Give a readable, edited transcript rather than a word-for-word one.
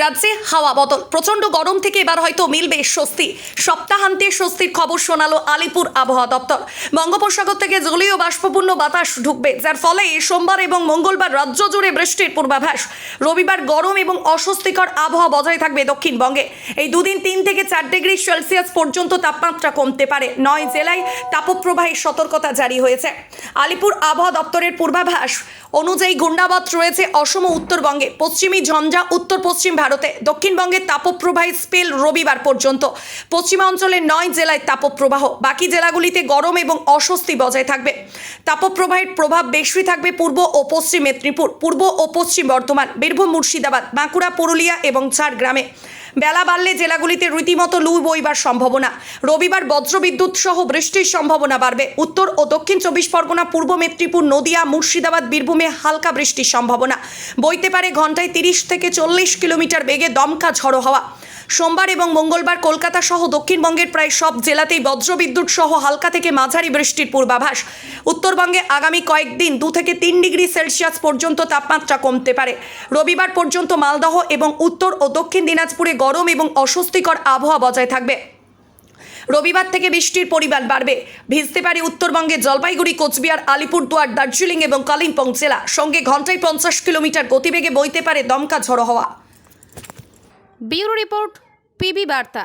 রাজ্যে হাওয়া বদল, প্রচণ্ড গরম থেকে এবার হয়তো মিলবে স্বস্তি। সপ্তাহান্তে স্বস্তির খবর শোনালো আলিপুর আবহাওয়া দপ্তর। বঙ্গোপসাগর থেকে জলীয় বাষ্পপূর্ণ বাতাস ঢুকবে, যার ফলে সোমবার এবং মঙ্গলবার রাজ্য জুড়ে বৃষ্টির পূর্বাভাস। রবিবার গরম এবং অস্বস্তিকর আবহাওয়া বজায় থাকবে দক্ষিণবঙ্গে। এই দুদিন 3 থেকে 4 ডিগ্রি সেলসিয়াস পর্যন্ত তাপমাত্রা কমতে পারে। 9 জেলায় তাপপ্রবাহের সতর্কতা জারি হয়েছে। আলিপুর আবহাওয়া দপ্তরের পূর্বাভাস অনুযায়ী ঘূর্ণাবর্ত রয়েছে অসম উত্তরবঙ্গে, পশ্চিমী ঝঞ্ঝা উত্তর পশ্চিম ভারতে। দক্ষিণবঙ্গের তাপপ্রবাহী স্পেল রবিবার পর্যন্ত। পশ্চিমাঞ্চলের 9 জেলায় তাপপ্রবাহ, বাকি জেলাগুলিতে গরম এবং অস্বস্তি বজায় থাকবে। তাপপ্রবাহের প্রভাব বেশি থাকবে পূর্ব ও পশ্চিম মেদিনীপুর, পূর্ব ও পশ্চিম বর্ধমান, বীরভূম, মুর্শিদাবাদ, বাঁকুড়া, পুরুলিয়া এবং ঝাড়গ্রামে। বেলা বাড়লে জেলাগুলিতে রীতিমতো লু বইবার সম্ভাবনা। রবিবার বজ্রবিদ্যুৎ সহ বৃষ্টির সম্ভাবনা বাড়বে। উত্তর ও দক্ষিণ 24 পরগনা, পূর্ব মেদিনীপুর, নদিয়া, মুর্শিদাবাদ, বীরভূমে হালকা বৃষ্টির সম্ভাবনা। বইতে পারে ঘন্টায় 30 থেকে 40 কিলোমিটার বেগে দমকা ঝড়ো হাওয়া। সোমবার এবং মঙ্গলবার কলকাতা সহ দক্ষিণবঙ্গের প্রায় সব জেলাতেই বজ্রবিদ্যুৎ সহ হালকা থেকে মাঝারি বৃষ্টির পূর্বাভাস। উত্তরবঙ্গে আগামী কয়েকদিন 2 থেকে 3 ডিগ্রি সেলসিয়াস পর্যন্ত তাপমাত্রা কমতে পারে। রবিবার পর্যন্ত মালদহ এবং উত্তর ও দক্ষিণ দিনাজপুরে গরম এবং অস্বস্তিকর আবহাওয়া বজায় থাকবে। রবিবার থেকে বৃষ্টির পরিমাণ বাড়বে। ভিজতে পারে উত্তরবঙ্গে জলপাইগুড়ি, কোচবিহার, আলিপুরদুয়ার, দার্জিলিং এবং কালিম্পং জেলা। সঙ্গে ঘন্টায় 50 কিলোমিটার গতিবেগে বইতে পারে দমকা ঝড়ো হাওয়া। ব্যুরো রিপোর্ট, পিবি বার্তা।